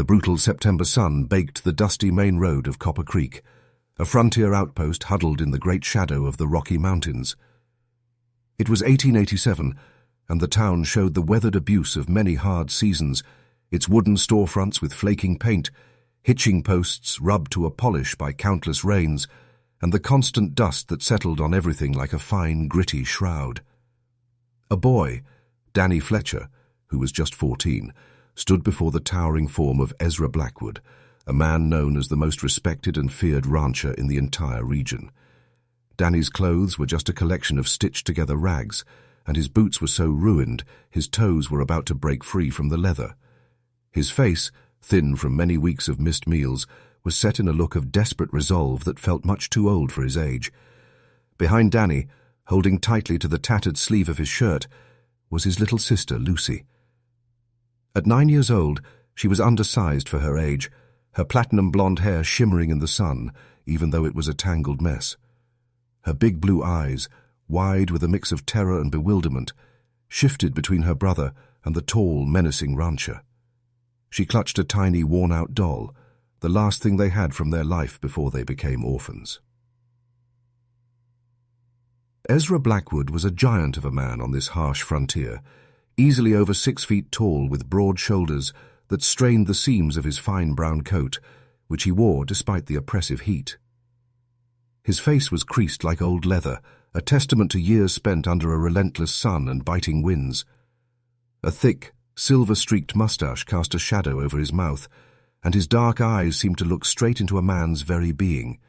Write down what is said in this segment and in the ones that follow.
brutal September sun baked the dusty main road of Copper Creek, a frontier outpost huddled in the great shadow of the Rocky Mountains. It was 1887, and the town showed the weathered abuse of many hard seasons, its wooden storefronts with flaking paint, hitching posts rubbed to a polish by countless rains, and the constant dust that settled on everything like a fine, gritty shroud. A boy, Danny Fletcher, who was just 14, stood before the towering form of Ezra Blackwood, a man known as the most respected and feared rancher in the entire region. Danny's clothes were just a collection of stitched-together rags, and his boots were so ruined his toes were about to break free from the leather. His face, thin from many weeks of missed meals, was set in a look of desperate resolve that felt much too old for his age. Behind Danny, holding tightly to the tattered sleeve of his shirt, was his little sister, Lucy. At 9 years old, she was undersized for her age, her platinum blonde hair shimmering in the sun, even though it was a tangled mess. Her big blue eyes, wide with a mix of terror and bewilderment, shifted between her brother and the tall, menacing rancher. She clutched a tiny, worn-out doll, the last thing they had from their life before they became orphans. Ezra Blackwood was a giant of a man on this harsh frontier, easily over 6 feet tall with broad shoulders that strained the seams of his fine brown coat, which he wore despite the oppressive heat. His face was creased like old leather, a testament to years spent under a relentless sun and biting winds. A thick, silver-streaked mustache cast a shadow over his mouth, and his dark eyes seemed to look straight into a man's very being,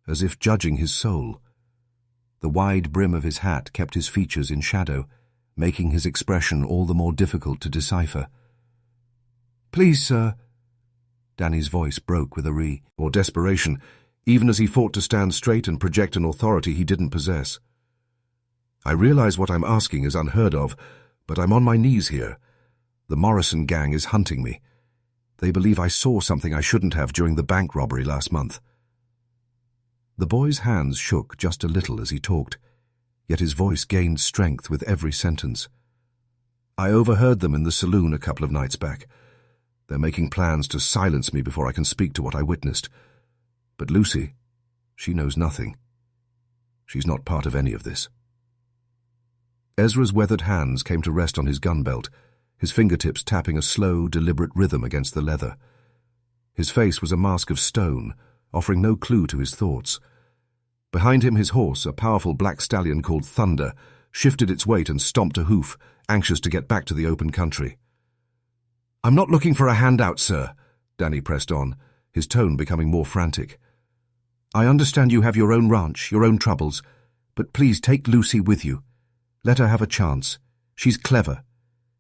as if judging his soul. The wide brim of his hat kept his features in shadow, making his expression all the more difficult to decipher. "Please, sir." Danny's voice broke with a or desperation, even as he fought to stand straight and project an authority he didn't possess. "I realize what I'm asking is unheard of, but I'm on my knees here. The Morrison gang is hunting me. They believe I saw something I shouldn't have during the bank robbery last month." The boy's hands shook just a little as he talked, yet his voice gained strength with every sentence. "I overheard them in the saloon a couple of nights back. They're making plans to silence me before I can speak to what I witnessed. But Lucy, she knows nothing. She's not part of any of this." Ezra's weathered hands came to rest on his gun belt, his fingertips tapping a slow, deliberate rhythm against the leather. His face was a mask of stone, offering no clue to his thoughts. Behind him, his horse, a powerful black stallion called Thunder, shifted its weight and stomped a hoof, anxious to get back to the open country. "I'm not looking for a handout, sir," Danny pressed on, his tone becoming more frantic. "I understand you have your own ranch, your own troubles, but please take Lucy with you. Let her have a chance. She's clever.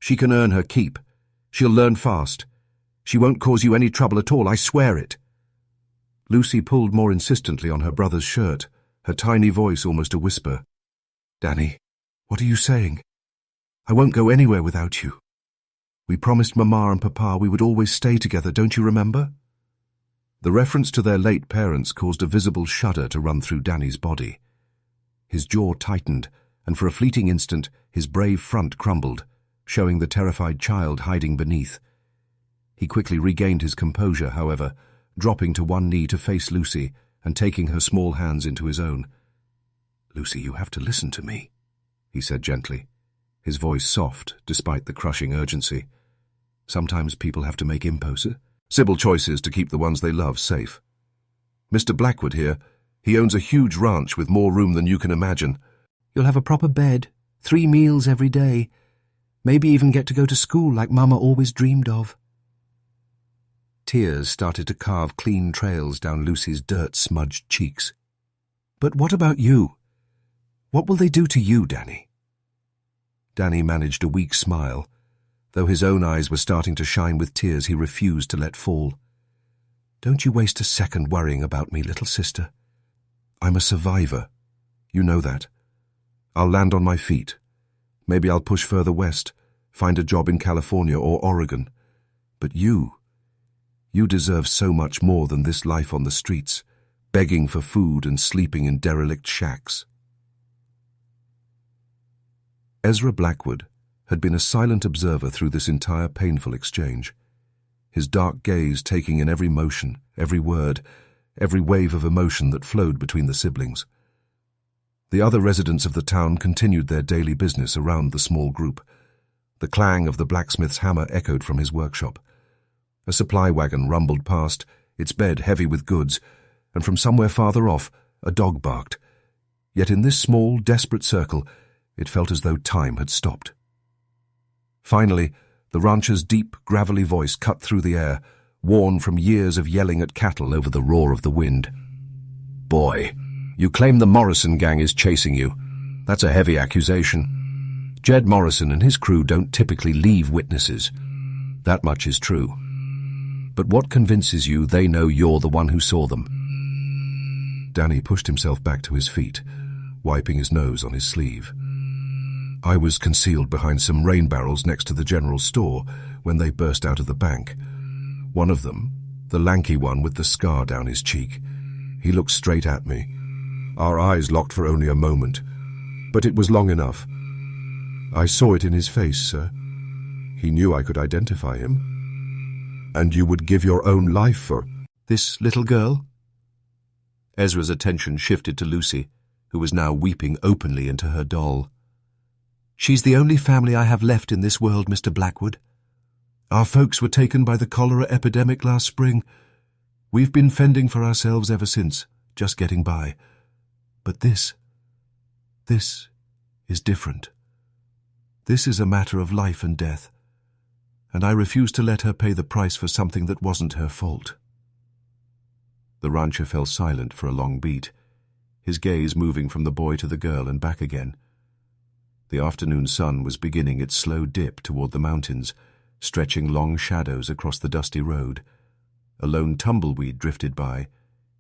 She can earn her keep. She'll learn fast. She won't cause you any trouble at all, I swear it." Lucy pulled more insistently on her brother's shirt, her tiny voice almost a whisper. "Danny, what are you saying? I won't go anywhere without you. We promised Mama and Papa we would always stay together, don't you remember?" The reference to their late parents caused a visible shudder to run through Danny's body. His jaw tightened, and for a fleeting instant his brave front crumbled, showing the terrified child hiding beneath. He quickly regained his composure, however, dropping to one knee to face Lucy and taking her small hands into his own. "Lucy, you have to listen to me," he said gently, his voice soft despite the crushing urgency. "Sometimes people have to make impossible choices to keep the ones they love safe. Mr. Blackwood here, he owns a huge ranch with more room than you can imagine. You'll have a proper bed, 3 meals every day, maybe even get to go to school like Mama always dreamed of." Tears started to carve clean trails down Lucy's dirt-smudged cheeks. "But what about you? What will they do to you, Danny?" Danny managed a weak smile. Though his own eyes were starting to shine with tears he refused to let fall. "Don't you waste a second worrying about me, little sister. I'm a survivor. You know that. I'll land on my feet. Maybe I'll push further west, find a job in California or Oregon. But you deserve so much more than this life on the streets, begging for food and sleeping in derelict shacks." Ezra Blackwood had been a silent observer through this entire painful exchange. his dark gaze taking in every motion, every word, every wave of emotion that flowed between the siblings. The other residents of the town continued their daily business around the small group. The clang of the blacksmith's hammer echoed from his workshop. A supply wagon rumbled past, its bed heavy with goods, and from somewhere farther off, a dog barked. Yet in this small, desperate circle, it felt as though time had stopped. Finally, the rancher's deep, gravelly voice cut through the air, worn from years of yelling at cattle over the roar of the wind. "Boy, you claim the Morrison gang is chasing you. That's a heavy accusation. Jed Morrison and his crew don't typically leave witnesses. That much is true. But what convinces you they know you're the one who saw them?" Danny pushed himself back to his feet, wiping his nose on his sleeve. "I was concealed behind some rain barrels next to the general store when they burst out of the bank. One of them, the lanky one with the scar down his cheek, he looked straight at me. Our eyes locked for only a moment, but it was long enough. I saw it in his face, sir. He knew I could identify him. And you would give your own life for this little girl?" Ezra's attention shifted to Lucy, who was now weeping openly into her doll. "She's the only family I have left in this world, Mr. Blackwood. Our folks were taken by the cholera epidemic last spring. We've been fending for ourselves ever since, just getting by. But this is different. This is a matter of life and death, and I refuse to let her pay the price for something that wasn't her fault." The rancher fell silent for a long beat, his gaze moving from the boy to the girl and back again. The afternoon sun was beginning its slow dip toward the mountains, stretching long shadows across the dusty road. A lone tumbleweed drifted by,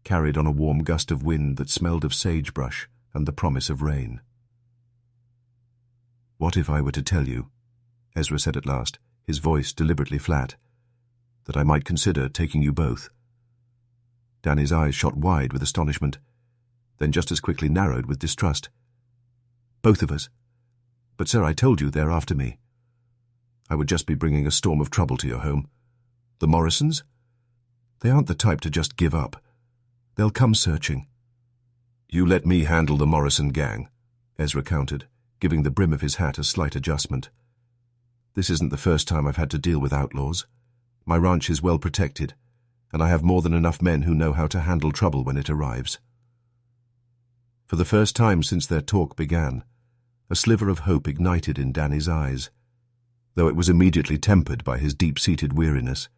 carried on a warm gust of wind that smelled of sagebrush and the promise of rain. "What if I were to tell you," Ezra said at last, his voice deliberately flat, "that I might consider taking you both?" Danny's eyes shot wide with astonishment, then just as quickly narrowed with distrust. "Both of us? But, sir, I told you they're after me. I would just be bringing a storm of trouble to your home. The Morrisons? They aren't the type to just give up. They'll come searching." "You let me handle the Morrison gang," Ezra countered, giving the brim of his hat a slight adjustment. "This isn't the first time I've had to deal with outlaws. My ranch is well protected, and I have more than enough men who know how to handle trouble when it arrives." For the first time since their talk began, a sliver of hope ignited in Danny's eyes, though it was immediately tempered by his deep-seated weariness.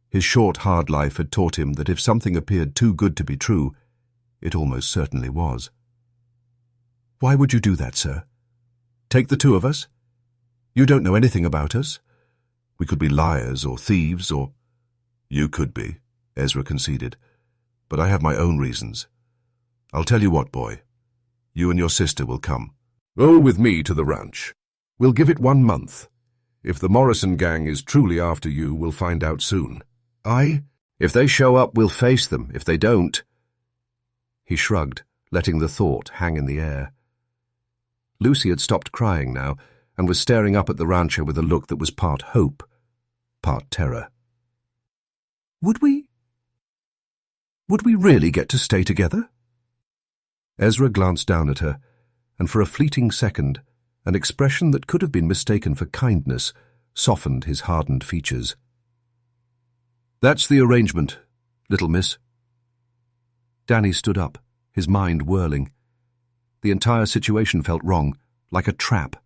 His short, hard life had taught him that if something appeared too good to be true, it almost certainly was. "Why would you do that, sir? Take the two of us? You don't know anything about us. We could be liars or thieves or—" "You could be," Ezra conceded, "but I have my own reasons. I'll tell you what, boy. You and your sister will come. Roll with me to the ranch. We'll give it 1 month. If the Morrison gang is truly after you, we'll find out soon." If they show up, we'll face them. If they don't—" He shrugged, letting the thought hang in the air. Lucy had stopped crying now and was staring up at the rancher with a look that was part hope, part terror. Would we really get to stay together?" Ezra glanced down at her, and for a fleeting second, an expression that could have been mistaken for kindness softened his hardened features. "That's the arrangement, little miss." Danny stood up, his mind whirling. The entire situation felt wrong, like a trap.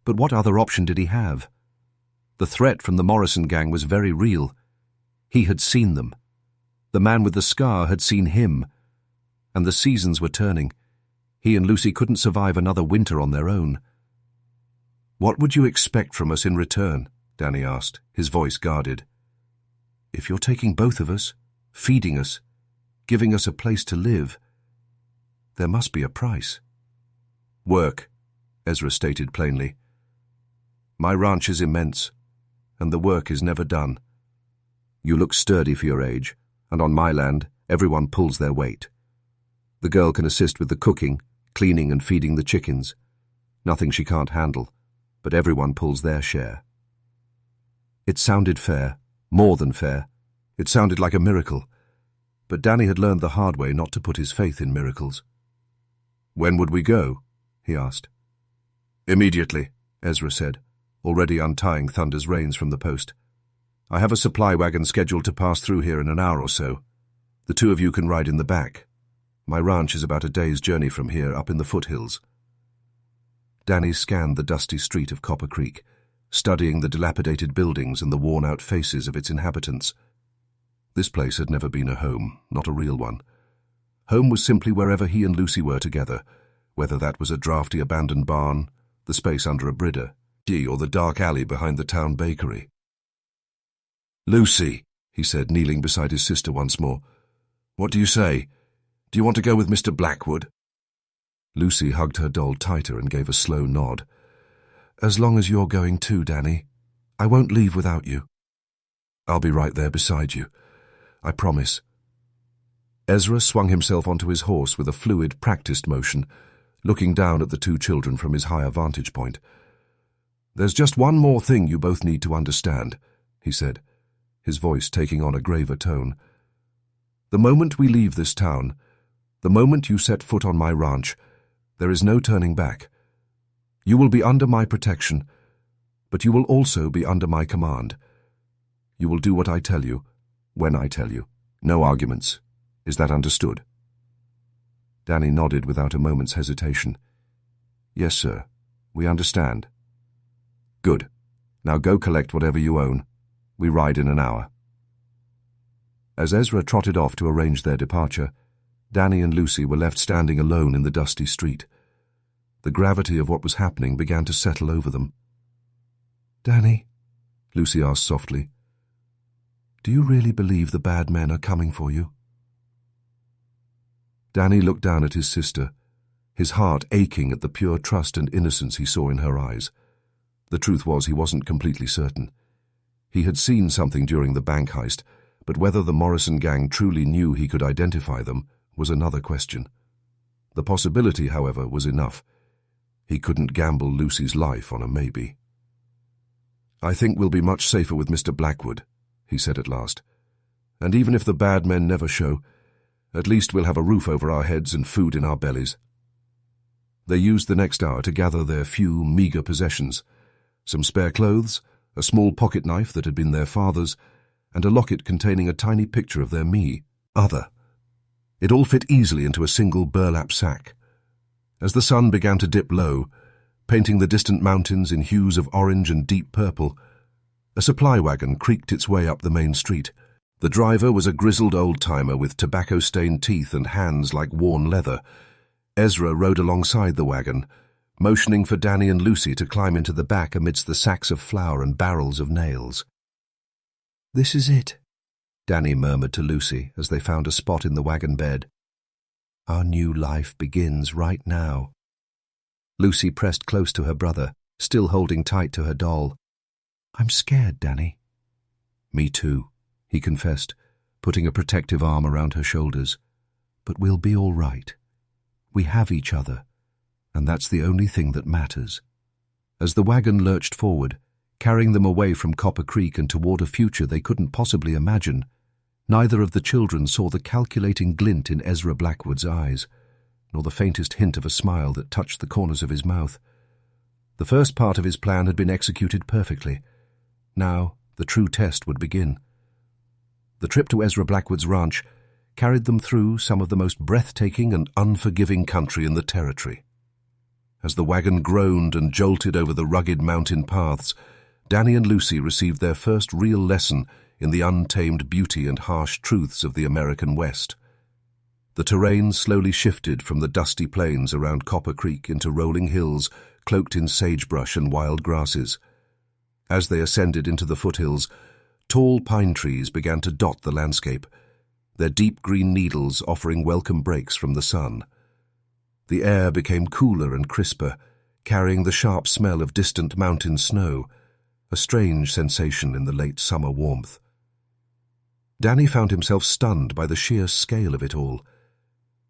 But what other option did he have? The threat from the Morrison gang was very real. He had seen them. The man with the scar had seen him. And the seasons were turning. He and Lucy couldn't survive another winter on their own. "What would you expect from us in return?" Danny asked, his voice guarded. "If you're taking both of us, feeding us, giving us a place to live, there must be a price." "Work," Ezra stated plainly. "My ranch is immense, and the work is never done. You look sturdy for your age, and on my land, everyone pulls their weight. The girl can assist with the cooking, cleaning and feeding the chickens. Nothing she can't handle, but everyone pulls their share." It sounded fair, More than fair. It sounded like a miracle. But Danny had learned the hard way not to put his faith in miracles. "When would we go?" he asked. "Immediately," Ezra said, already untying Thunder's reins from the post. "I have a supply wagon scheduled to pass through here in an hour or so. The two of you can ride in the back. My ranch is about a day's journey from here, up in the foothills." Danny scanned the dusty street of Copper Creek, studying the dilapidated buildings and the worn-out faces of its inhabitants. This place had never been a home, not a real one. Home was simply wherever he and Lucy were together, whether that was a drafty abandoned barn, the space under a bridder, or the dark alley behind the town bakery. "Lucy," he said, kneeling beside his sister once more, "what do you say? Do you want to go with Mr. Blackwood?" Lucy hugged her doll tighter and gave a slow nod. "As long as you're going too, Danny. I won't leave without you." "I'll be right there beside you. I promise." Ezra swung himself onto his horse with a fluid, practiced motion, looking down at the two children from his higher vantage point. "There's just one more thing you both need to understand," he said, his voice taking on a graver tone. "The moment we leave this town, the moment you set foot on my ranch, there is no turning back. You will be under my protection, but you will also be under my command. You will do what I tell you, when I tell you. No arguments. Is that understood?" Danny nodded without a moment's hesitation. "Yes, sir. We understand." "Good. Now go collect whatever you own. We ride in an hour." As Ezra trotted off to arrange their departure, Danny and Lucy were left standing alone in the dusty street. The gravity of what was happening began to settle over them. "Danny," Lucy asked softly, "do you really believe the bad men are coming for you?" Danny looked down at his sister, his heart aching at the pure trust and innocence he saw in her eyes. The truth was, he wasn't completely certain. He had seen something during the bank heist, but whether the Morrison gang truly knew he could identify them was another question. The possibility, however, was enough. He couldn't gamble Lucy's life on a maybe. "I think we'll be much safer with Mr. Blackwood," he said at last. "And even if the bad men never show, at least we'll have a roof over our heads and food in our bellies." They used the next hour to gather their few, meager possessions: some spare clothes, a small pocket knife that had been their father's, and a locket containing a tiny picture of their other. It all fit easily into a single burlap sack. As the sun began to dip low, painting the distant mountains in hues of orange and deep purple, a supply wagon creaked its way up the main street. The driver was a grizzled old-timer with tobacco-stained teeth and hands like worn leather. Ezra rode alongside the wagon, motioning for Danny and Lucy to climb into the back amidst the sacks of flour and barrels of nails. "This is it," Danny murmured to Lucy as they found a spot in the wagon bed. "Our new life begins right now." Lucy pressed close to her brother, still holding tight to her doll. "I'm scared, Danny." "Me too," he confessed, putting a protective arm around her shoulders. "But we'll be all right. We have each other, and that's the only thing that matters." As the wagon lurched forward, carrying them away from Copper Creek and toward a future they couldn't possibly imagine, neither of the children saw the calculating glint in Ezra Blackwood's eyes, nor the faintest hint of a smile that touched the corners of his mouth. The first part of his plan had been executed perfectly. Now the true test would begin. The trip to Ezra Blackwood's ranch carried them through some of the most breathtaking and unforgiving country in the territory. As the wagon groaned and jolted over the rugged mountain paths, Danny and Lucy received their first real lesson in the untamed beauty and harsh truths of the American West. The terrain slowly shifted from the dusty plains around Copper Creek into rolling hills cloaked in sagebrush and wild grasses. As they ascended into the foothills, tall pine trees began to dot the landscape, their deep green needles offering welcome breaks from the sun. The air became cooler and crisper, carrying the sharp smell of distant mountain snow, a strange sensation in the late summer warmth. Danny found himself stunned by the sheer scale of it all.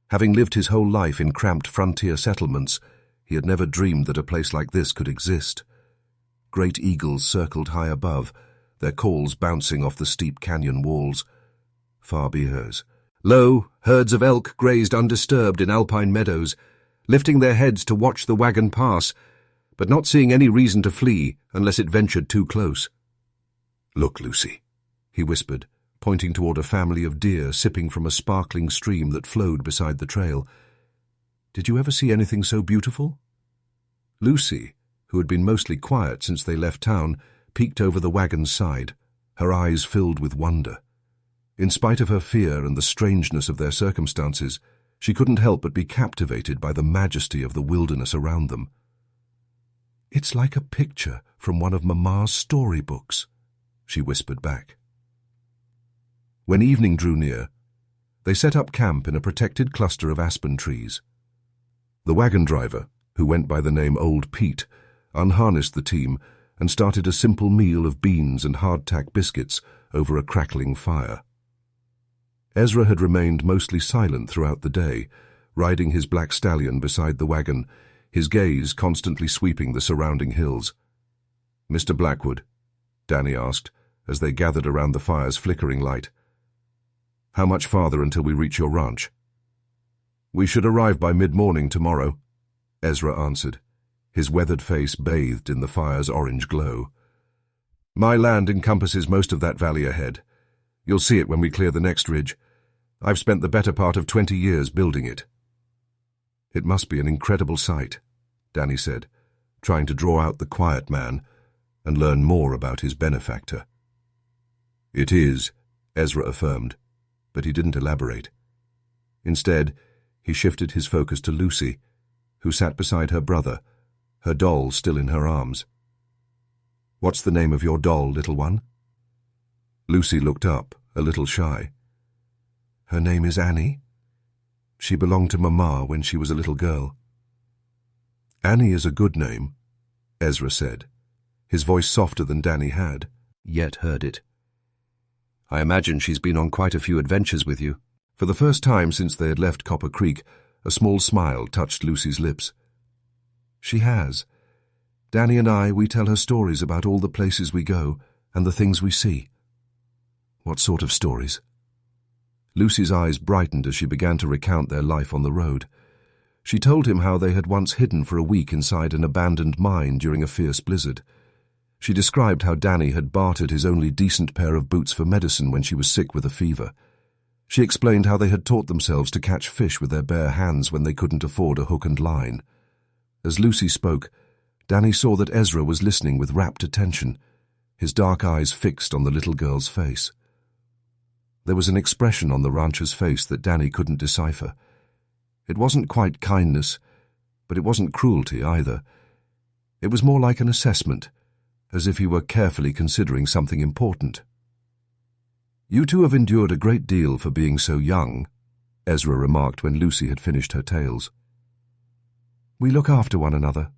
Having lived his whole life in cramped frontier settlements, he had never dreamed that a place like this could exist. Great eagles circled high above, their calls bouncing off the steep canyon walls. Far beers. Lo, herds of elk grazed undisturbed in alpine meadows, lifting their heads to watch the wagon pass, but not seeing any reason to flee unless it ventured too close. "Look, Lucy," he whispered, pointing toward a family of deer sipping from a sparkling stream that flowed beside the trail. "Did you ever see anything so beautiful?" Lucy, who had been mostly quiet since they left town, peeked over the wagon's side, her eyes filled with wonder. In spite of her fear and the strangeness of their circumstances, she couldn't help but be captivated by the majesty of the wilderness around them. "It's like a picture from one of Mama's storybooks," she whispered back. When evening drew near, they set up camp in a protected cluster of aspen trees. The wagon driver, who went by the name Old Pete, unharnessed the team and started a simple meal of beans and hardtack biscuits over a crackling fire. Ezra had remained mostly silent throughout the day, riding his black stallion beside the wagon, his gaze constantly sweeping the surrounding hills. "Mr. Blackwood," Danny asked, as they gathered around the fire's flickering light, "how much farther until we reach your ranch?" "We should arrive by mid-morning tomorrow," Ezra answered, his weathered face bathed in the fire's orange glow. "My land encompasses most of that valley ahead. You'll see it when we clear the next ridge. I've spent the better part of 20 years building it." "It must be an incredible sight," Danny said, trying to draw out the quiet man and learn more about his benefactor. "It is," Ezra affirmed, but he didn't elaborate. Instead, he shifted his focus to Lucy, who sat beside her brother, her doll still in her arms. "What's the name of your doll, little one?" Lucy looked up, a little shy. "Her name is Annie. She belonged to Mama when she was a little girl." "Annie is a good name," Ezra said, his voice softer than Danny had, yet heard it. "I imagine she's been on quite a few adventures with you." For the first time since they had left Copper Creek, a small smile touched Lucy's lips. "She has. Danny and we tell her stories about all the places we go and the things we see." "What sort of stories?" Lucy's eyes brightened as she began to recount their life on the road. She told him how they had once hidden for a week inside an abandoned mine during a fierce blizzard. She described how Danny had bartered his only decent pair of boots for medicine when she was sick with a fever. She explained how they had taught themselves to catch fish with their bare hands when they couldn't afford a hook and line. As Lucy spoke, Danny saw that Ezra was listening with rapt attention, his dark eyes fixed on the little girl's face. There was an expression on the rancher's face that Danny couldn't decipher. It wasn't quite kindness, but it wasn't cruelty either. It was more like an assessment, as if he were carefully considering something important. "You two have endured a great deal for being so young," Ezra remarked when Lucy had finished her tales. "We look after one another,"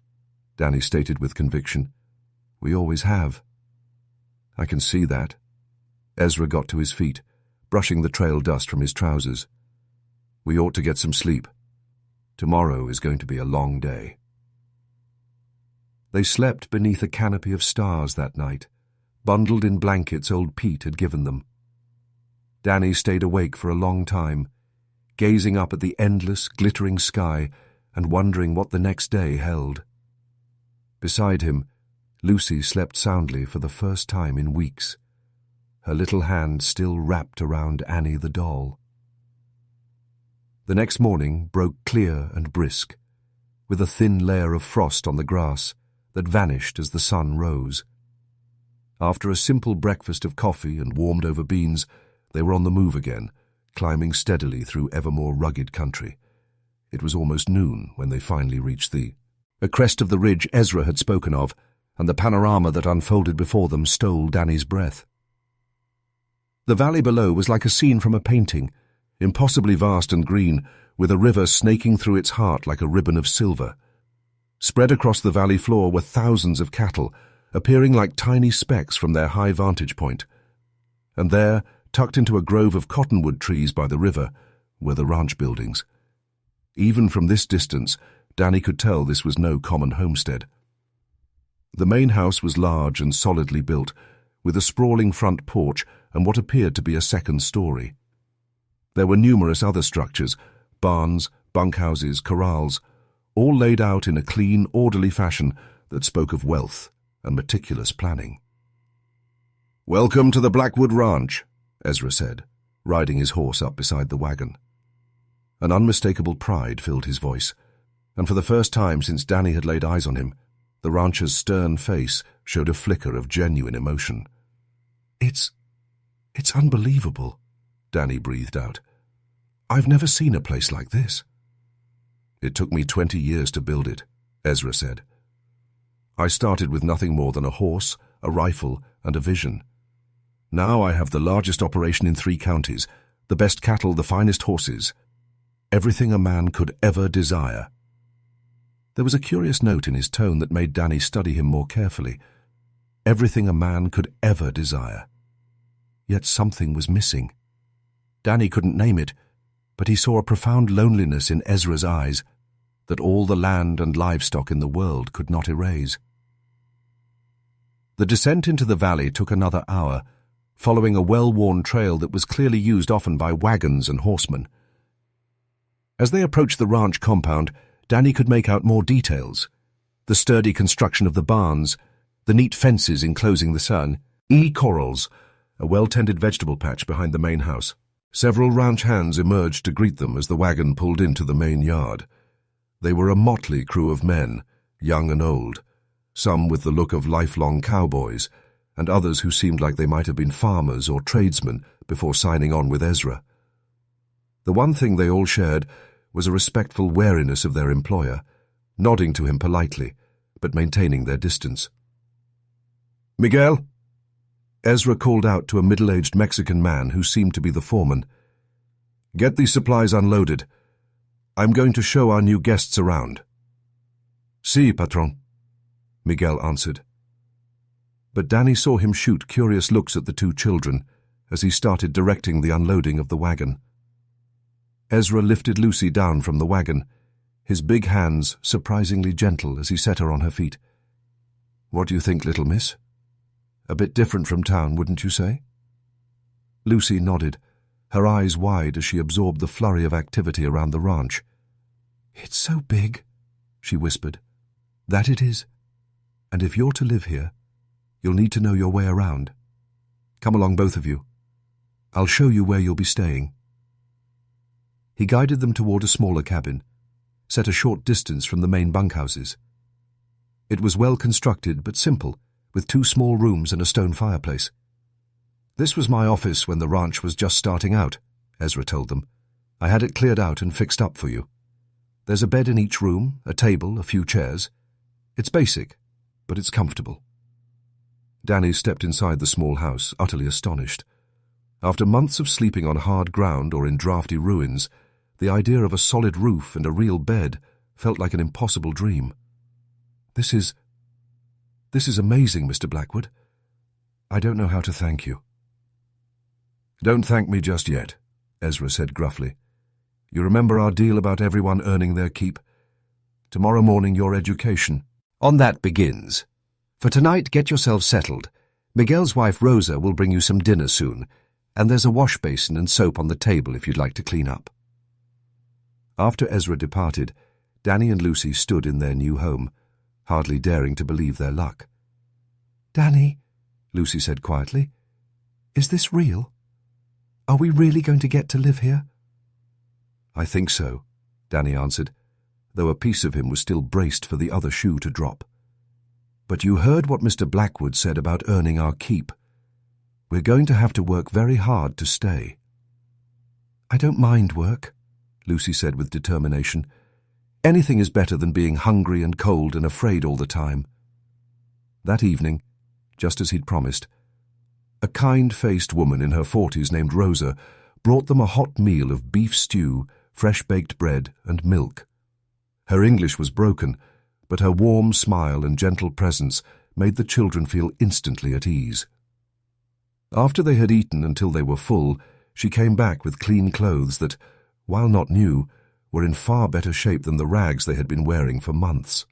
Danny stated with conviction. "We always have." "I can see that." Ezra got to his feet, brushing the trail dust from his trousers. "We ought to get some sleep. Tomorrow is going to be a long day." They slept beneath a canopy of stars that night, bundled in blankets Old Pete had given them. Danny stayed awake for a long time, gazing up at the endless, glittering sky and wondering what the next day held. Beside him, Lucy slept soundly for the first time in weeks, her little hand still wrapped around Annie the doll. The next morning broke clear and brisk, with a thin layer of frost on the grass that vanished as the sun rose. After a simple breakfast of coffee and warmed-over beans, they were on the move again, climbing steadily through ever more rugged country. It was almost noon when they finally reached the crest of the ridge Ezra had spoken of, and the panorama that unfolded before them stole Danny's breath. The valley below was like a scene from a painting, impossibly vast and green, with a river snaking through its heart like a ribbon of silver. Spread across the valley floor were thousands of cattle, appearing like tiny specks from their high vantage point. And there, tucked into a grove of cottonwood trees by the river, were the ranch buildings. Even from this distance, Danny could tell this was no common homestead. The main house was large and solidly built, with a sprawling front porch and what appeared to be a second story. There were numerous other structures, barns, bunkhouses, corrals, all laid out in a clean, orderly fashion that spoke of wealth and meticulous planning. "Welcome to the Blackwood Ranch," Ezra said, riding his horse up beside the wagon. An unmistakable pride filled his voice, and for the first time since Danny had laid eyes on him, the rancher's stern face showed a flicker of genuine emotion. It's unbelievable," Danny breathed out. "I've never seen a place like this." "It took me 20 years to build it," Ezra said. "I started with nothing more than a horse, a rifle, and a vision. Now I have the largest operation in 3 counties, the best cattle, the finest horses. Everything a man could ever desire." There was a curious note in his tone that made Danny study him more carefully. Everything a man could ever desire. Yet something was missing. Danny couldn't name it, but he saw a profound loneliness in Ezra's eyes that all the land and livestock in the world could not erase. The descent into the valley took another hour, following a well-worn trail that was clearly used often by wagons and horsemen. As they approached the ranch compound, Danny could make out more details: the sturdy construction of the barns, the neat fences enclosing the sun, corrals, a well-tended vegetable patch behind the main house. Several ranch hands emerged to greet them as the wagon pulled into the main yard. They were a motley crew of men, young and old, some with the look of lifelong cowboys, and others who seemed like they might have been farmers or tradesmen before signing on with Ezra. The one thing they all shared was a respectful wariness of their employer, nodding to him politely, but maintaining their distance. "Miguel?" Ezra called out to a middle-aged Mexican man who seemed to be the foreman. "Get these supplies unloaded. I'm going to show our new guests around." "Sí, patron," Miguel answered. But Danny saw him shoot curious looks at the 2 children as he started directing the unloading of the wagon. Ezra lifted Lucy down from the wagon, his big hands surprisingly gentle as he set her on her feet. "What do you think, little miss? A bit different from town, wouldn't you say?" Lucy nodded, her eyes wide as she absorbed the flurry of activity around the ranch. "It's so big," she whispered. "That it is. And if you're to live here, you'll need to know your way around. Come along, both of you. I'll show you where you'll be staying." He guided them toward a smaller cabin, set a short distance from the main bunkhouses. It was well constructed but simple, with 2 small rooms and a stone fireplace. "This was my office when the ranch was just starting out," Ezra told them. "I had it cleared out and fixed up for you. There's a bed in each room, a table, a few chairs. It's basic, but it's comfortable." Danny stepped inside the small house, utterly astonished. After months of sleeping on hard ground or in drafty ruins, the idea of a solid roof and a real bed felt like an impossible dream. This is amazing, Mr. Blackwood. I don't know how to thank you." "Don't thank me just yet," Ezra said gruffly. "You remember our deal about everyone earning their keep? Tomorrow morning your education on that begins. For tonight, get yourselves settled. Miguel's wife Rosa will bring you some dinner soon, and there's a wash basin and soap on the table if you'd like to clean up." After Ezra departed, Danny and Lucy stood in their new home, hardly daring to believe their luck. "Danny," Lucy said quietly, "is this real? Are we really going to get to live here?" "I think so," Danny answered, though a piece of him was still braced for the other shoe to drop. "But you heard what Mr. Blackwood said about earning our keep. We're going to have to work very hard to stay." "I don't mind work," Lucy said with determination. "Anything is better than being hungry and cold and afraid all the time." That evening, just as he'd promised, a kind-faced woman in her 40s named Rosa brought them a hot meal of beef stew, fresh-baked bread, and milk. Her English was broken, but her warm smile and gentle presence made the children feel instantly at ease. After they had eaten until they were full, she came back with clean clothes that, while not new, were in far better shape than the rags they had been wearing for months.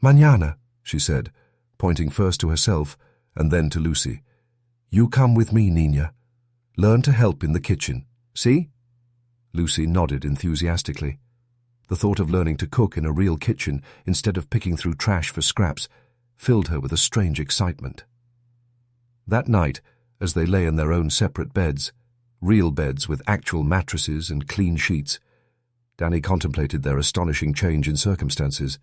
"Mañana," she said, pointing first to herself and then to Lucy. "You come with me, Nina. Learn to help in the kitchen. See?" Lucy nodded enthusiastically. The thought of learning to cook in a real kitchen instead of picking through trash for scraps filled her with a strange excitement. That night, as they lay in their own separate beds, real beds with actual mattresses and clean sheets, Danny contemplated their astonishing change in circumstances.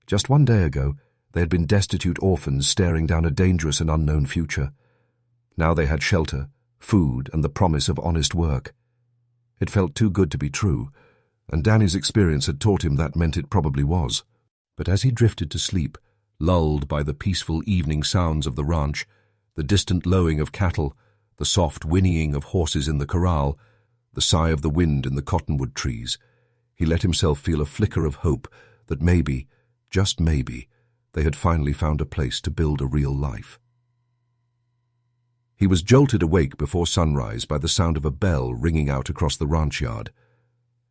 Just 1 day ago, they had been destitute orphans staring down a dangerous and unknown future. Now they had shelter, food, and the promise of honest work. It felt too good to be true, and Danny's experience had taught him that meant it probably was. But as he drifted to sleep, lulled by the peaceful evening sounds of the ranch, the distant lowing of cattle, the soft whinnying of horses in the corral, the sigh of the wind in the cottonwood trees, he let himself feel a flicker of hope that maybe, just maybe, they had finally found a place to build a real life. He was jolted awake before sunrise by the sound of a bell ringing out across the ranch yard.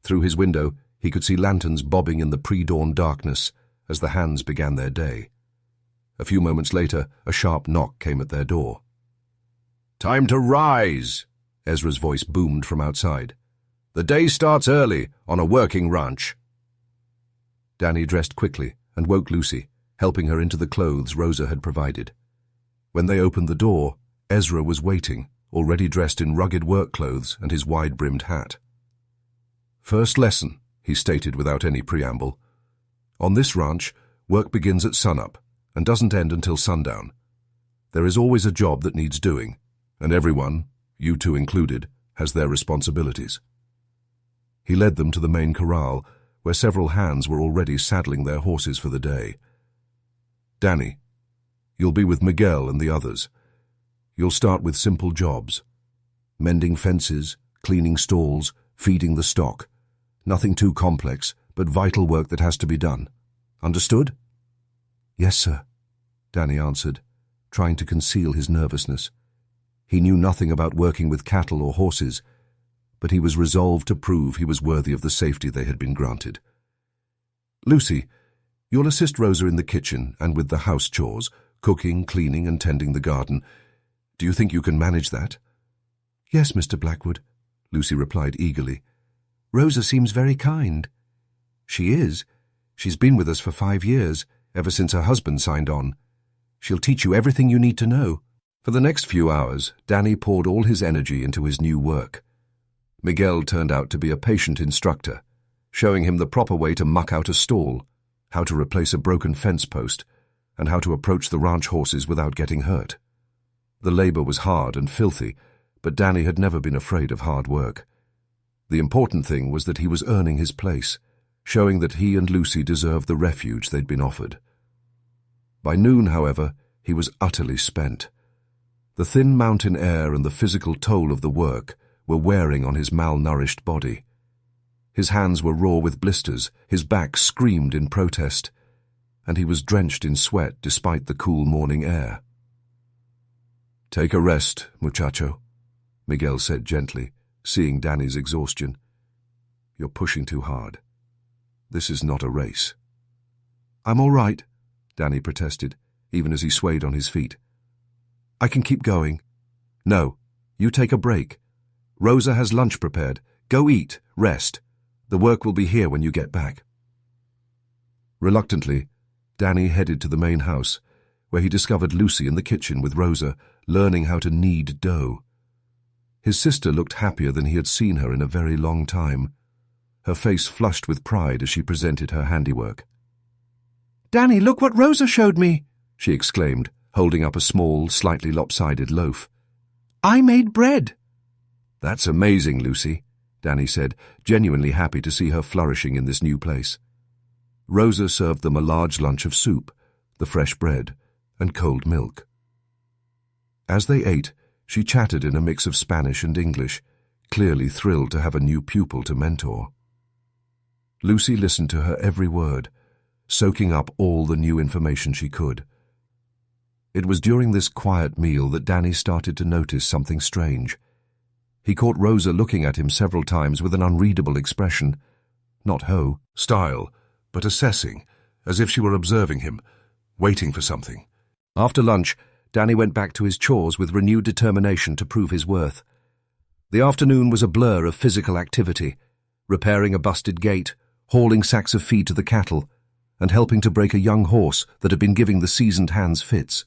Through his window, he could see lanterns bobbing in the pre-dawn darkness as the hands began their day. A few moments later, a sharp knock came at their door. "Time to rise," Ezra's voice boomed from outside. "The day starts early on a working ranch." Danny dressed quickly and woke Lucy, helping her into the clothes Rosa had provided. When they opened the door, Ezra was waiting, already dressed in rugged work clothes and his wide-brimmed hat. "First lesson," he stated without any preamble. "On this ranch, work begins at sunup and doesn't end until sundown. There is always a job that needs doing, and everyone, you two included, has their responsibilities." He led them to the main corral, where several hands were already saddling their horses for the day. "Danny, you'll be with Miguel and the others. You'll start with simple jobs. Mending fences, cleaning stalls, feeding the stock. Nothing too complex, but vital work that has to be done. Understood?" "Yes, sir," Danny answered, trying to conceal his nervousness. He knew nothing about working with cattle or horses, but he was resolved to prove he was worthy of the safety they had been granted. "Lucy, you'll assist Rosa in the kitchen and with the house chores, cooking, cleaning, and tending the garden. Do you think you can manage that?" "Yes, Mr. Blackwood," Lucy replied eagerly. "Rosa seems very kind." "She is. She's been with us for 5 years, ever since her husband signed on. She'll teach you everything you need to know." For the next few hours, Danny poured all his energy into his new work. Miguel turned out to be a patient instructor, showing him the proper way to muck out a stall, how to replace a broken fence post, and how to approach the ranch horses without getting hurt. The labor was hard and filthy, but Danny had never been afraid of hard work. The important thing was that he was earning his place, showing that he and Lucy deserved the refuge they'd been offered. By noon, however, he was utterly spent. The thin mountain air and the physical toll of the work were wearing on his malnourished body. His hands were raw with blisters, his back screamed in protest, and he was drenched in sweat despite the cool morning air. "Take a rest, muchacho," Miguel said gently, seeing Danny's exhaustion. "You're pushing too hard. This is not a race." "I'm all right," Danny protested, even as he swayed on his feet. "I can keep going." "No, you take a break. Rosa has lunch prepared. Go eat, rest. The work will be here when you get back." Reluctantly, Danny headed to the main house, where he discovered Lucy in the kitchen with Rosa, learning how to knead dough. His sister looked happier than he had seen her in a very long time. Her face flushed with pride as she presented her handiwork. "Danny, look what Rosa showed me," she exclaimed, holding up a small, slightly lopsided loaf. "I made bread." "That's amazing, Lucy," Danny said, genuinely happy to see her flourishing in this new place. Rosa served them a large lunch of soup, the fresh bread, and cold milk. As they ate, she chatted in a mix of Spanish and English, clearly thrilled to have a new pupil to mentor. Lucy listened to her every word, soaking up all the new information she could. It was during this quiet meal that Danny started to notice something strange. He caught Rosa looking at him several times with an unreadable expression, not style, but assessing, as if she were observing him, waiting for something. After lunch, Danny went back to his chores with renewed determination to prove his worth. The afternoon was a blur of physical activity, repairing a busted gate, hauling sacks of feed to the cattle, and helping to break a young horse that had been giving the seasoned hands fits.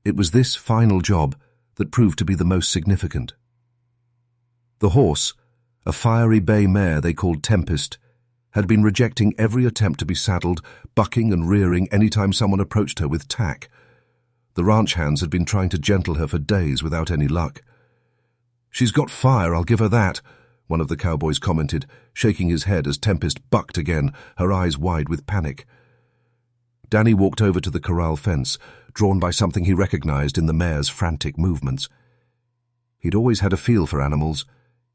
It was this final job that proved to be the most significant. The horse, a fiery bay mare they called Tempest, had been rejecting every attempt to be saddled, bucking and rearing any time someone approached her with tack. The ranch hands had been trying to gentle her for days without any luck. "She's got fire, I'll give her that," one of the cowboys commented, shaking his head as Tempest bucked again, her eyes wide with panic. Danny walked over to the corral fence, drawn by something he recognized in the mare's frantic movements. He'd always had a feel for animals.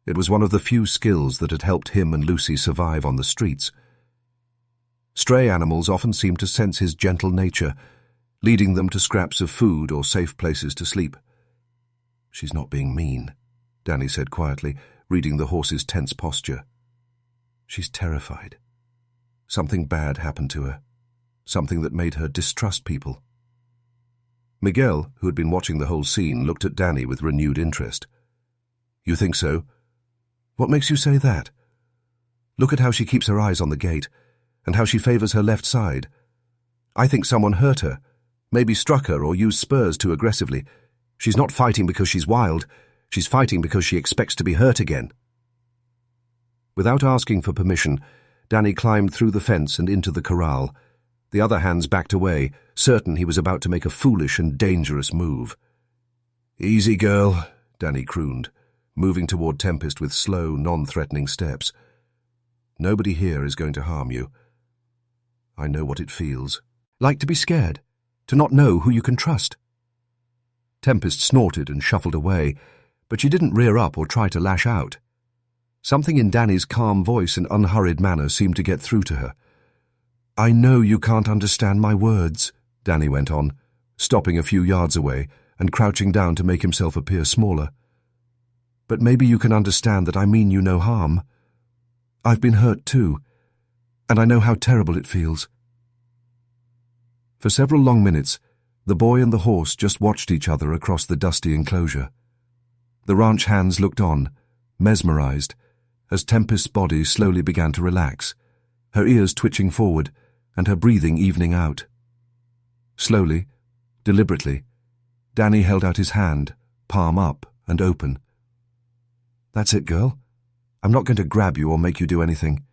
It was one of the few skills that had helped him and Lucy survive on the streets. Stray animals often seemed to sense his gentle nature, leading them to scraps of food or safe places to sleep. "She's not being mean," Danny said quietly, reading the horse's tense posture. "She's terrified. Something bad happened to her, something that made her distrust people." Miguel, who had been watching the whole scene, looked at Danny with renewed interest. "You think so? What makes you say that? Look at how she keeps her eyes on the gate, and how she favors her left side. I think someone hurt her, maybe struck her or used spurs too aggressively. She's not fighting because she's wild. She's fighting because she expects to be hurt again." Without asking for permission, Danny climbed through the fence and into the corral. The other hands backed away, certain he was about to make a foolish and dangerous move. "Easy, girl," Danny crooned, moving toward Tempest with slow, non-threatening steps. "Nobody here is going to harm you. I know what it feels. Like to be scared, to not know who you can trust." Tempest snorted and shuffled away, but she didn't rear up or try to lash out. Something in Danny's calm voice and unhurried manner seemed to get through to her. "I know you can't understand my words," Danny went on, stopping a few yards away and crouching down to make himself appear smaller. "But maybe you can understand that I mean you no harm. I've been hurt too, and I know how terrible it feels." For several long minutes, the boy and the horse just watched each other across the dusty enclosure. The ranch hands looked on, mesmerized, as Tempest's body slowly began to relax, her ears twitching forward and her breathing evening out. Slowly, deliberately, Danny held out his hand, palm up and open. "That's it, girl. I'm not going to grab you or make you do anything.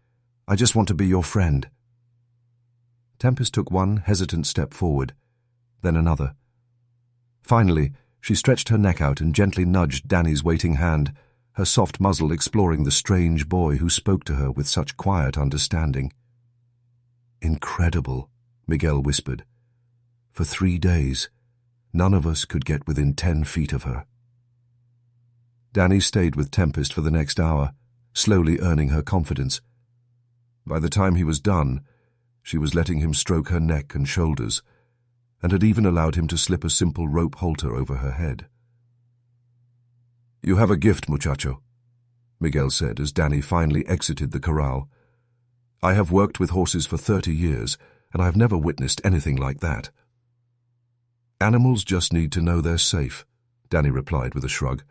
I just want to be your friend." Tempest took one hesitant step forward, then another. Finally, she stretched her neck out and gently nudged Danny's waiting hand, her soft muzzle exploring the strange boy who spoke to her with such quiet understanding. "Incredible," Miguel whispered. "For 3 days, none of us could get within 10 feet of her." Danny stayed with Tempest for the next hour, slowly earning her confidence. By the time he was done, she was letting him stroke her neck and shoulders, and had even allowed him to slip a simple rope halter over her head. "You have a gift, muchacho," Miguel said as Danny finally exited the corral. "I have worked with horses for 30 years, and I have never witnessed anything like that." "Animals just need to know they're safe," Danny replied with a shrug.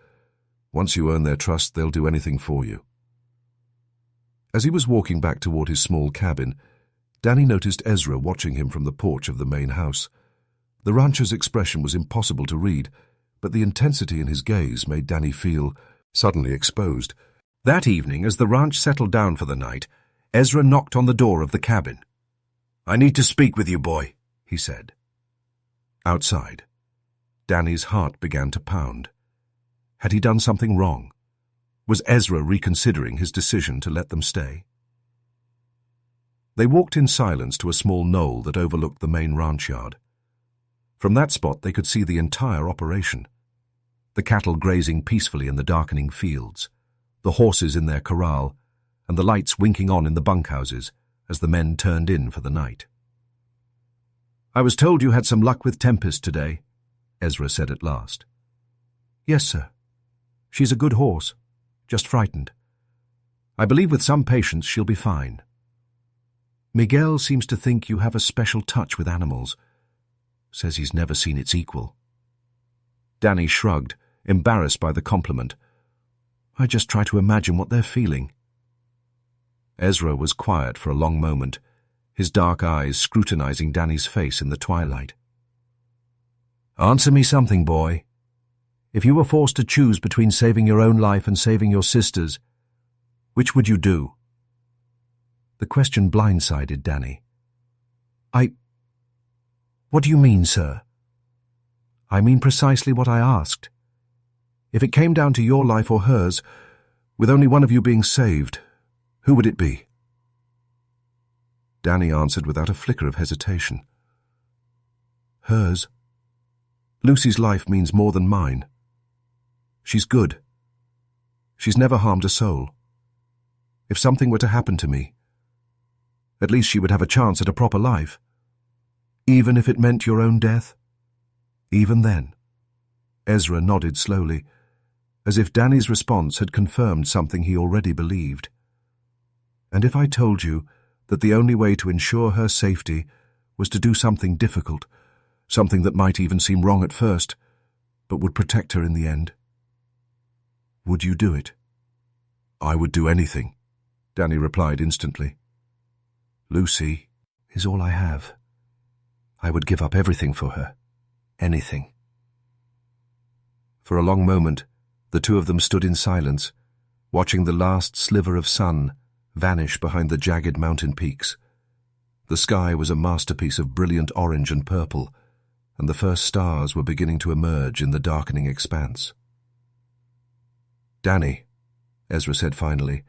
"Once you earn their trust, they'll do anything for you." As he was walking back toward his small cabin, Danny noticed Ezra watching him from the porch of the main house. The rancher's expression was impossible to read, but the intensity in his gaze made Danny feel suddenly exposed. That evening, as the ranch settled down for the night, Ezra knocked on the door of the cabin. "I need to speak with you, boy," he said. Outside, Danny's heart began to pound. Had he done something wrong? Was Ezra reconsidering his decision to let them stay? They walked in silence to a small knoll that overlooked the main ranch yard. From that spot they could see the entire operation. The cattle grazing peacefully in the darkening fields, the horses in their corral, and the lights winking on in the bunkhouses as the men turned in for the night. "I was told you had some luck with Tempest today," Ezra said at last. "Yes, sir. She's a good horse, just frightened. I believe with some patience she'll be fine. Miguel seems to think you have a special touch with animals. says he's never seen its equal. Danny shrugged, embarrassed by the compliment. I just try to imagine what they're feeling. Ezra was quiet for a long moment, his dark eyes scrutinizing Danny's face in the twilight. Answer me something, boy. If you were forced to choose between saving your own life and saving your sister's, which would you do? The question blindsided Danny. What do you mean, sir? I mean precisely what I asked. If it came down to your life or hers, with only one of you being saved, who would it be? Danny answered without a flicker of hesitation. Hers. Lucy's life means more than mine. She's good. She's never harmed a soul. If something were to happen to me, at least she would have a chance at a proper life. Even if it meant your own death? Even then. Ezra nodded slowly, as if Danny's response had confirmed something he already believed. And if I told you that the only way to ensure her safety was to do something difficult, something that might even seem wrong at first, but would protect her in the end, would you do it? I would do anything, Danny replied instantly. Lucy is all I have. I would give up everything for her. Anything. For a long moment, the two of them stood in silence, watching the last sliver of sun vanish behind the jagged mountain peaks. The sky was a masterpiece of brilliant orange and purple, and the first stars were beginning to emerge in the darkening expanse. Danny, Ezra said finally,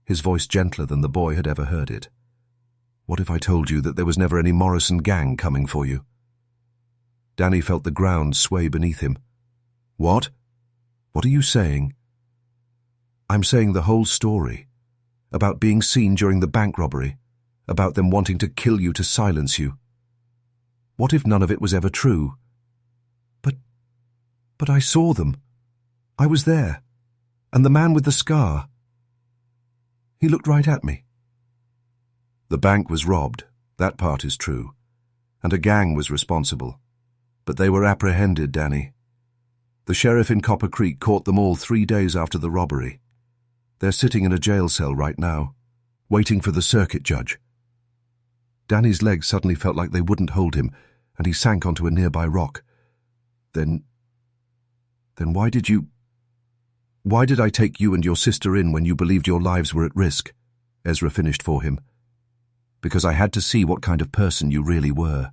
his voice gentler than the boy had ever heard it. What if I told you that there was never any Morrison gang coming for you? Danny felt the ground sway beneath him. What? What are you saying? I'm saying the whole story. About being seen during the bank robbery. About them wanting to kill you to silence you. What if none of it was ever true? But I saw them. I was there. And the man with the scar. He looked right at me. The bank was robbed, that part is true, and a gang was responsible. But they were apprehended, Danny. The sheriff in Copper Creek caught them all 3 days after the robbery. They're sitting in a jail cell right now, waiting for the circuit judge. Danny's legs suddenly felt like they wouldn't hold him, and he sank onto a nearby rock. Then why did I take you and your sister in when you believed your lives were at risk? Ezra finished for him. Because I had to see what kind of person you really were.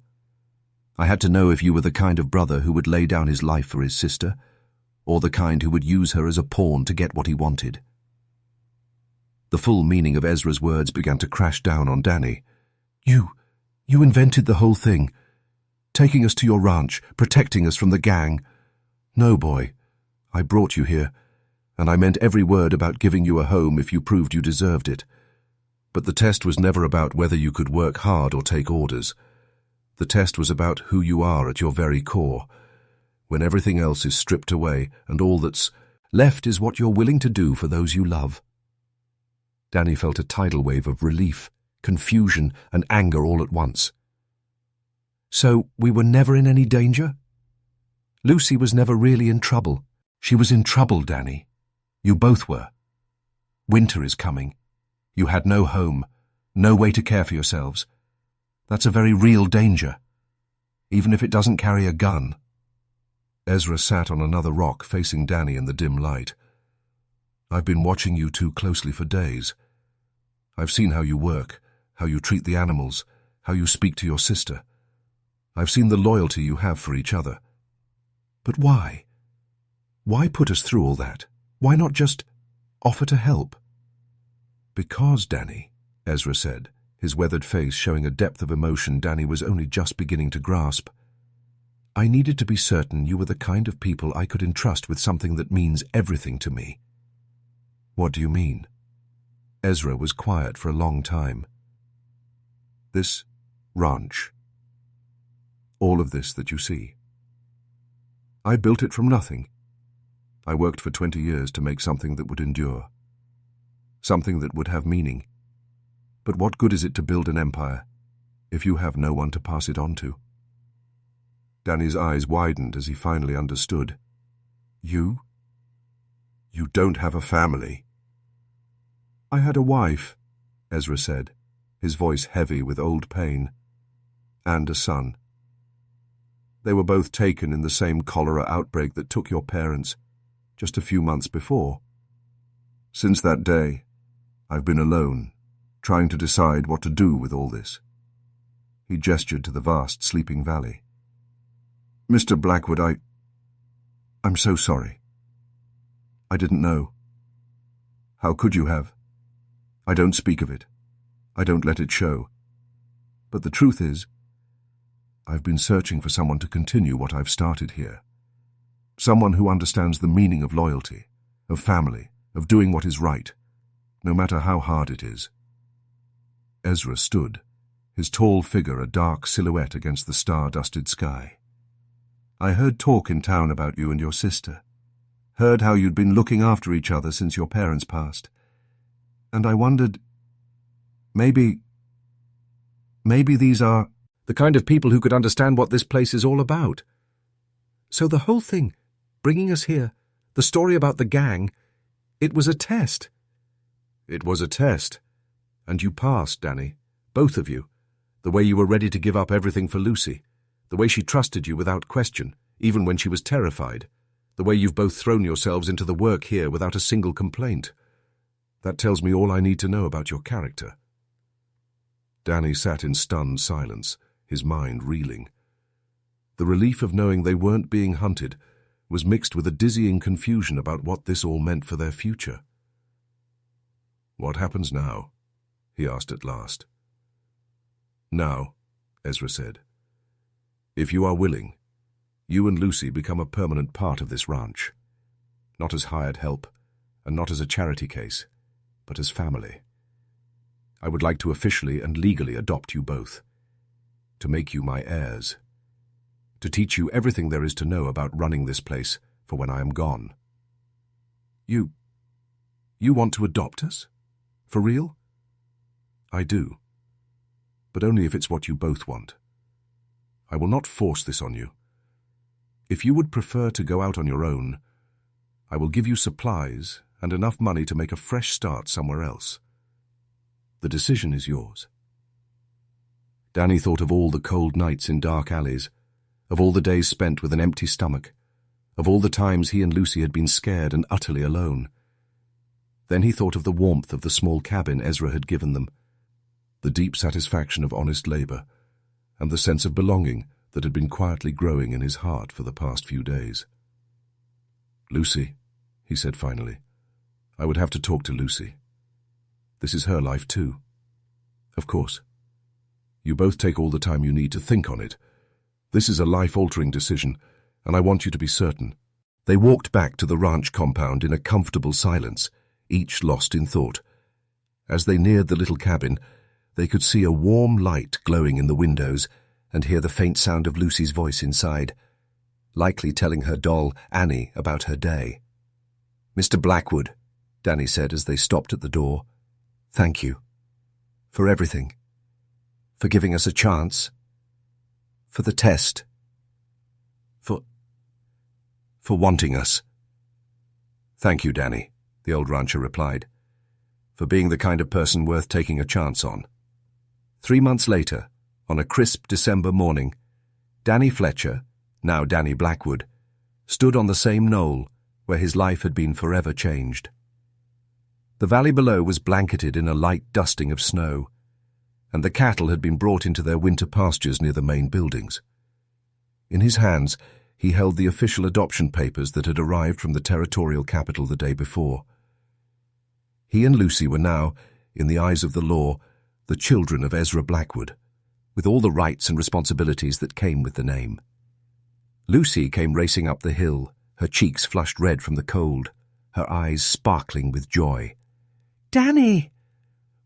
I had to know if you were the kind of brother who would lay down his life for his sister, or the kind who would use her as a pawn to get what he wanted. The full meaning of Ezra's words began to crash down on Danny. You invented the whole thing. Taking us to your ranch, protecting us from the gang. No, boy. I brought you here, and I meant every word about giving you a home if you proved you deserved it. But the test was never about whether you could work hard or take orders. The test was about who you are at your very core, when everything else is stripped away and all that's left is what you're willing to do for those you love. Danny felt a tidal wave of relief, confusion, and anger all at once. So we were never in any danger? Lucy was never really in trouble. She was in trouble, Danny. You both were. Winter is coming. You had no home, no way to care for yourselves. That's a very real danger, even if it doesn't carry a gun. Ezra sat on another rock facing Danny in the dim light. I've been watching you two closely for days. I've seen how you work, how you treat the animals, how you speak to your sister. I've seen the loyalty you have for each other. But why? Why put us through all that? Why not just offer to help? Because, Danny, Ezra said, his weathered face showing a depth of emotion Danny was only just beginning to grasp. I needed to be certain you were the kind of people I could entrust with something that means everything to me. What do you mean? Ezra was quiet for a long time. This ranch. All of this that you see. I built it from nothing. I worked for 20 years to make something that would endure. Something that would have meaning. But what good is it to build an empire if you have no one to pass it on to? Danny's eyes widened as he finally understood. You? You don't have a family. I had a wife, Ezra said, his voice heavy with old pain, and a son. They were both taken in the same cholera outbreak that took your parents just a few months before. Since that day, I've been alone, trying to decide what to do with all this. He gestured to the vast sleeping valley. Mr. Blackwood, I'm so sorry. I didn't know. How could you have? I don't speak of it. I don't let it show. But the truth is, I've been searching for someone to continue what I've started here. Someone who understands the meaning of loyalty, of family, of doing what is right, no matter how hard it is. Ezra stood, his tall figure a dark silhouette against the star-dusted sky. I heard talk in town about you and your sister. Heard how you'd been looking after each other since your parents passed. And I wondered, maybe these are the kind of people who could understand what this place is all about. So the whole thing, bringing us here, the story about the gang, it was a test. It was a test. And you passed, Danny. Both of you. The way you were ready to give up everything for Lucy. The way she trusted you without question, even when she was terrified. The way you've both thrown yourselves into the work here without a single complaint. That tells me all I need to know about your character. Danny sat in stunned silence, his mind reeling. The relief of knowing they weren't being hunted was mixed with a dizzying confusion about what this all meant for their future. What happens now? He asked at last. Now, Ezra said, if you are willing, you and Lucy become a permanent part of this ranch. Not as hired help, and not as a charity case, but as family. I would like to officially and legally adopt you both, to make you my heirs, to teach you everything there is to know about running this place for when I am gone. You want to adopt us? For real? I do, but only if it's what you both want. I will not force this on you. If you would prefer to go out on your own, I will give you supplies and enough money to make a fresh start somewhere else. The decision is yours. Danny thought of all the cold nights in dark alleys, of all the days spent with an empty stomach, of all the times he and Lucy had been scared and utterly alone. Then he thought of the warmth of the small cabin Ezra had given them, the deep satisfaction of honest labor, and the sense of belonging that had been quietly growing in his heart for the past few days. Lucy, he said finally, I would have to talk to Lucy. This is her life too. Of course. You both take all the time you need to think on it. This is a life-altering decision, and I want you to be certain. They walked back to the ranch compound in a comfortable silence, each lost in thought. As they neared the little cabin, they could see a warm light glowing in the windows and hear the faint sound of Lucy's voice inside, likely telling her doll, Annie, about her day. Mr. Blackwood, Danny said as they stopped at the door, thank you. For everything. For giving us a chance. For the test. For wanting us. Thank you, Danny, the old rancher replied, for being the kind of person worth taking a chance on. 3 months later, on a crisp December morning, Danny Fletcher, now Danny Blackwood, stood on the same knoll where his life had been forever changed. The valley below was blanketed in a light dusting of snow, and the cattle had been brought into their winter pastures near the main buildings. In his hands, he held the official adoption papers that had arrived from the territorial capital the day before. He and Lucy were now, in the eyes of the law, the children of Ezra Blackwood, with all the rights and responsibilities that came with the name. Lucy came racing up the hill, her cheeks flushed red from the cold, her eyes sparkling with joy. Danny!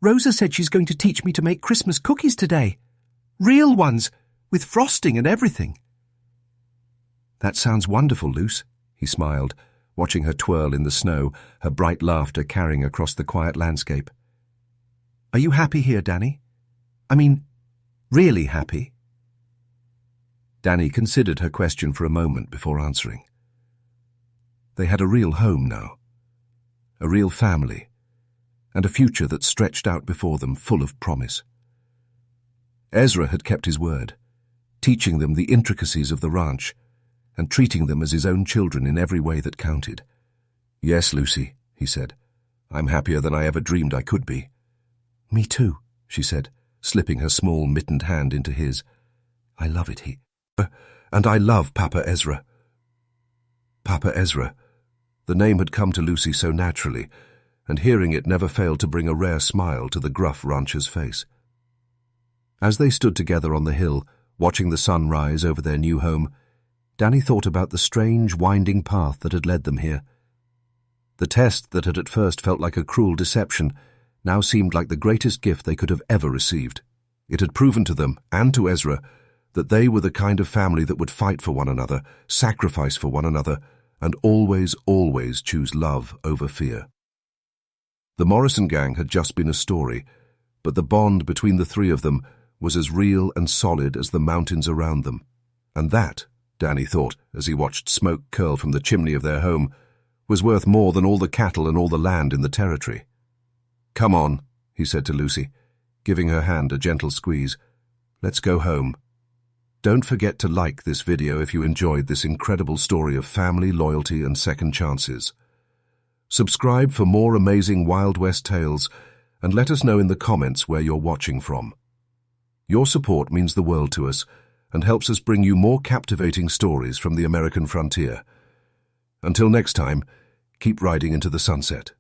Rosa said she's going to teach me to make Christmas cookies today. Real ones, with frosting and everything. That sounds wonderful, Luce, he smiled, watching her twirl in the snow, her bright laughter carrying across the quiet landscape. Are you happy here, Danny? I mean, really happy? Danny considered her question for a moment before answering. They had a real home now, a real family, and a future that stretched out before them full of promise. Ezra had kept his word, teaching them the intricacies of the ranch and treating them as his own children in every way that counted. "Yes, Lucy," he said. "I'm happier than I ever dreamed I could be." "Me too," she said, slipping her small mittened hand into his. "I love it, and I love Papa Ezra." Papa Ezra. The name had come to Lucy so naturally, and hearing it never failed to bring a rare smile to the gruff rancher's face. As they stood together on the hill, watching the sun rise over their new home, Danny thought about the strange, winding path that had led them here. The test that had at first felt like a cruel deception now seemed like the greatest gift they could have ever received. It had proven to them, and to Ezra, that they were the kind of family that would fight for one another, sacrifice for one another, and always, always choose love over fear. The Morrison gang had just been a story, but the bond between the three of them was as real and solid as the mountains around them. And that, Danny thought, as he watched smoke curl from the chimney of their home, was worth more than all the cattle and all the land in the territory. "Come on," he said to Lucy, giving her hand a gentle squeeze. "Let's go home. Don't forget to like this video if you enjoyed this incredible story of family, loyalty, and second chances. Subscribe for more amazing Wild West tales, and let us know in the comments where you're watching from. Your support means the world to us and helps us bring you more captivating stories from the American frontier. Until next time, keep riding into the sunset.